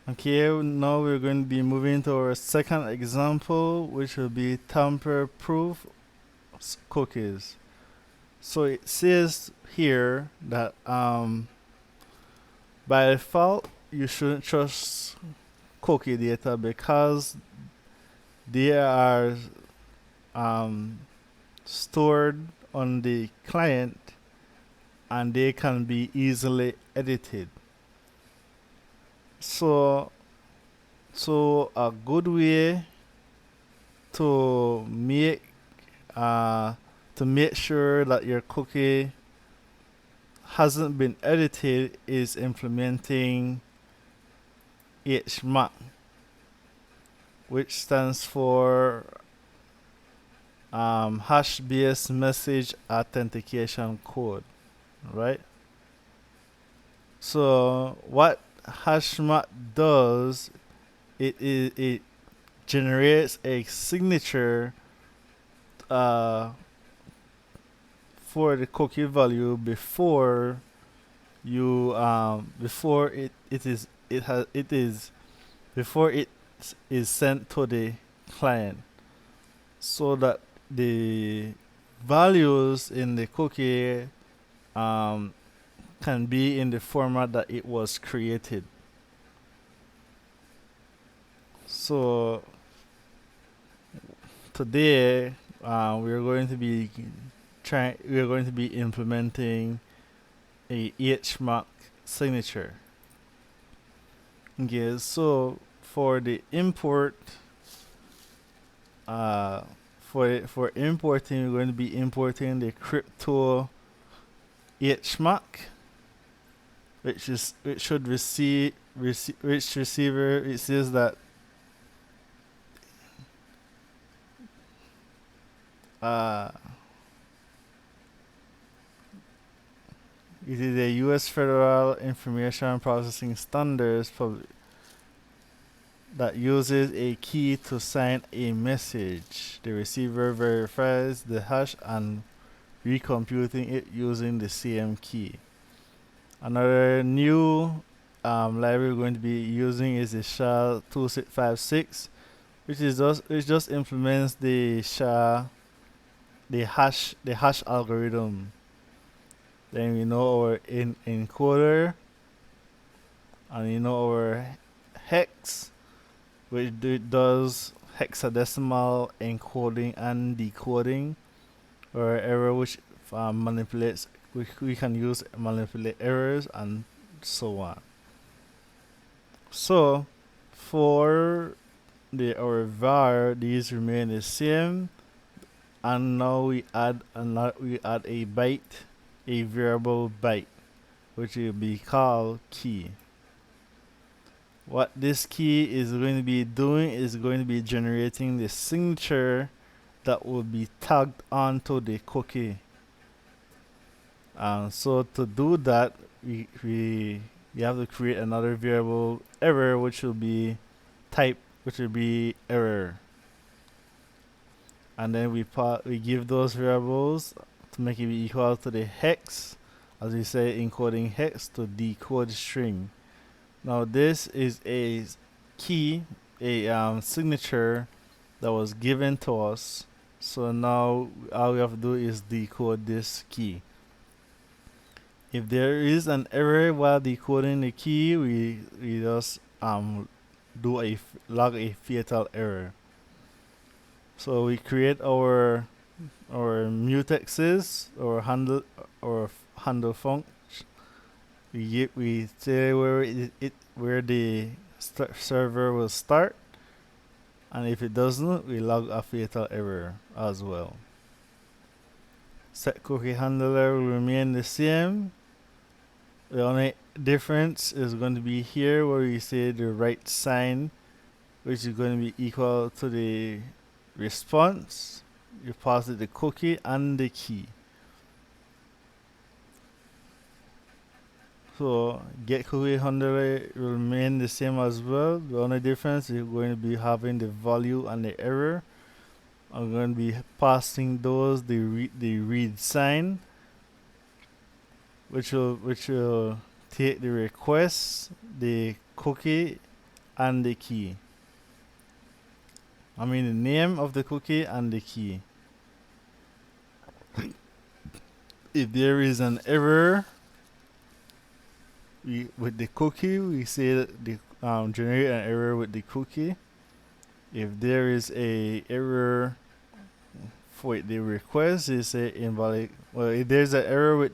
Okay, now we're going to be moving to our second example, which will be tamper-proof cookies. So it says here that by default you shouldn't trust cookie data because they are um, stored on the client and they can be easily edited. So, so a good way to make uh, to make sure that your cookie hasn't been edited is implementing HMAC, which stands for hash-based message authentication code, right? So what HashMac does, it generates a signature uh, for the cookie value before you before it has it is before it is sent to the client, so that the values in the cookie um, can be in the format that it was created. So today we're going to be we're going to be implementing a HMAC signature. Okay, so for the import, uh, for importing, we're going to be importing the crypto HMAC, which should which receiver it says that uh, it is a U.S. Federal Information Processing Standards that uses a key to sign a message. The receiver verifies the hash and recomputing it using the same key. Another new library we're going to be using is the SHA-2656, which just implements the the hash algorithm. Then we know our encoder, and we know our hex, which does hexadecimal encoding and decoding, or error which manipulates, which we can use manipulate errors and so on. So for the our var, these remain the same, and now we add a byte, a variable byte, which will be called key. What this key is going to be doing is going to be generating the signature that will be tagged onto the cookie. So to do that, we have to create another variable error, which will be type, which will be error, and then we give those variables to make it be equal to the hex, as we say, encoding hex to decode string. Now this is a key, a signature that was given to us. So now all we have to do is decode this key. If there is an error while decoding the key, we just log a fatal error. So we create our mutexes or handle function. We say where the server will start, and if it doesn't, we log a fatal error as well. Set cookie handler will remain the same. The only difference is going to be here where we say the right sign, which is going to be equal to the response. You pass it the cookie and the key. So get cookie handler will remain the same as well. The only difference is going to be having the value and the error. I'm going to be passing those the read sign, which will take the request, the cookie, and the key. I mean the name of the cookie and the key. If there is an error with the cookie, we say that the generate an error with the cookie. If there is a error for the request, you say invalid. Well, if there's an error with,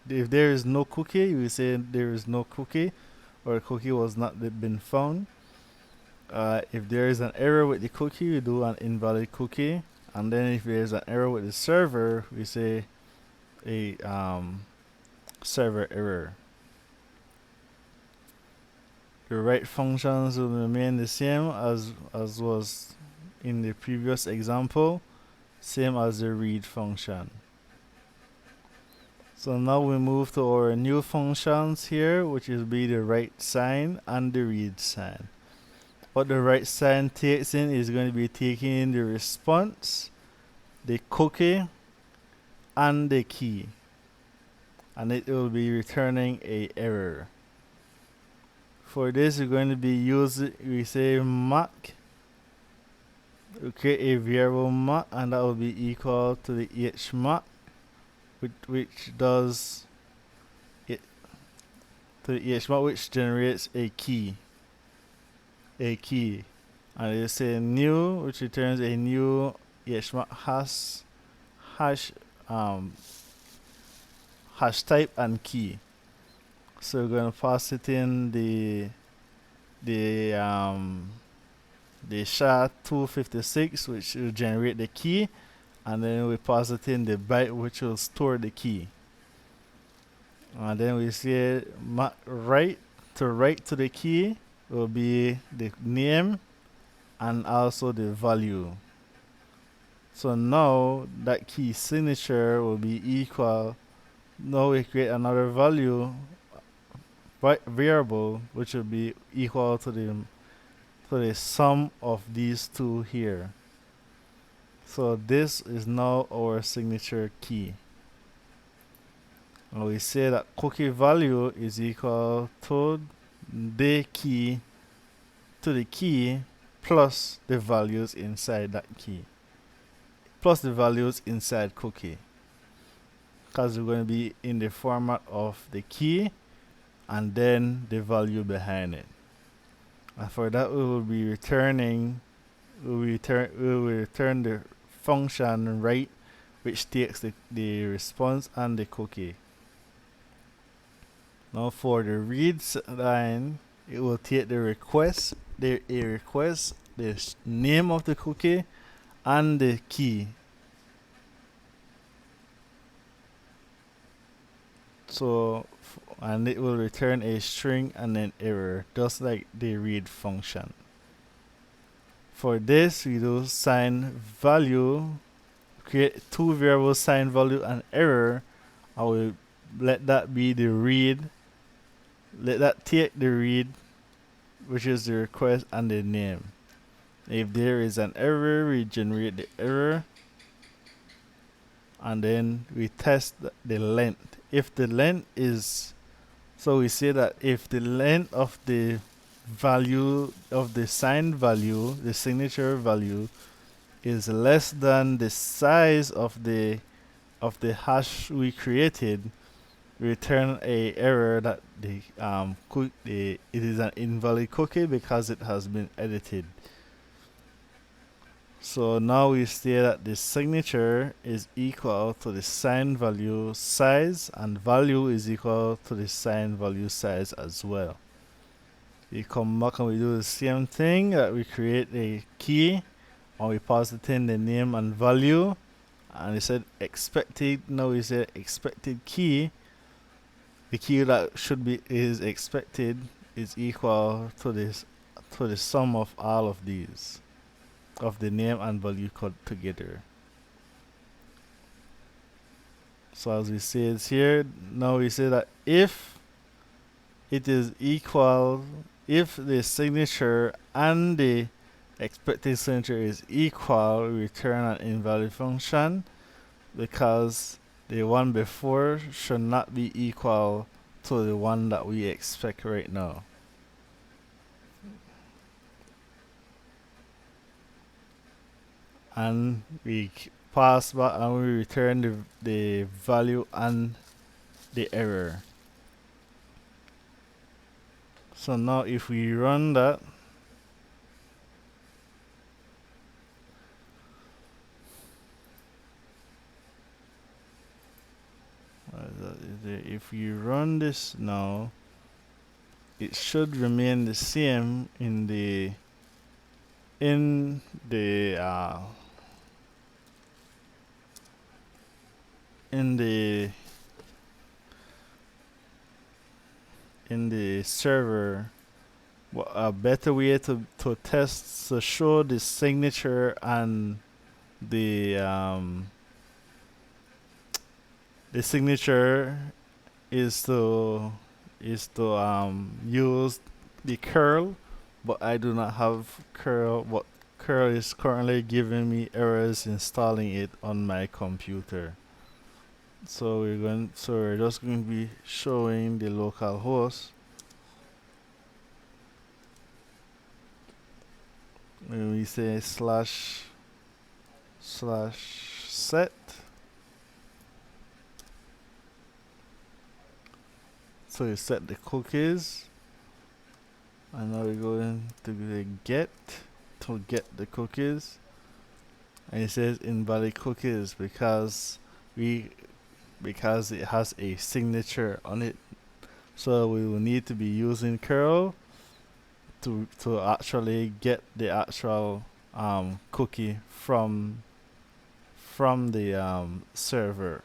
if there is no cookie, we say there is no cookie, or a cookie was not been found. If there is an error with the cookie, we do an invalid cookie, and then if there's an error with the server, we say a server error. The write functions will remain the same as was in the previous example, same as the read function. So now we move to our new functions here, which will be the write sign and the read sign. What the write sign takes in is going to be taking in the response, the cookie, and the key, and it will be returning a error. For this, we're going to be using, we say mac, we create a variable mac, and that will be equal to the hmac, which does it to the hmac, which generates a key, and it say new, which returns a new hmac hash type and key. So we're going to pass it in the SHA-256, which will generate the key, and then we pass it in the byte, which will store the key. And then we say write to the key will be the name and also the value. So now that key signature will be equal. Now we create another value variable, which will be equal to the sum of these two here. So this is now our signature key. And we say that cookie value is equal to the key plus the values inside that key, plus the values inside cookie, because we're going to be in the format of the key and then the value behind it. And for that, we will be returning, we will return the function write, which takes the response and the cookie. Now for the read line, it will take the request, the name of the cookie, and the key. So, and it will return a string and an error, just like the read function. For this, we do sign value, create two variables, sign value and error. I will let that be the read. Let that take the read, which is the request, and the name. If there is an error, we generate the error, and then we test the length. If the length is, so we say that if the length of the value of the signed value, the signature value, is less than the size of the hash we created, return a error that it is an invalid cookie because it has been edited. So now we say that the signature is equal to the signed value size, and value is equal to the signed value size as well. We come back and we do the same thing, that we create a key and we pass it in the name and value, and it said expected. Now we say expected key. The key that is expected is equal to the sum of all of these, of the name and value code together. So as we say it here, now we say that if it is equal, if the signature and the expected signature is equal, we return an invalid function, because the one before should not be equal to the one that we expect right now. and pass back and we return the value and the error. So now if we run that, if you run this now, it should remain the same in the in the uh, in the in the server. What a better way to test to show the signature and the the signature is to use the curl, but I do not have curl. But curl is currently giving me errors installing it on my computer. So we're just going to be showing the local host. When we say //set, so you set the cookies, and now we're going to the get to get the cookies, and it says invalid cookies because it has a signature on it. So we will need to be using curl to actually get the actual cookie from the server.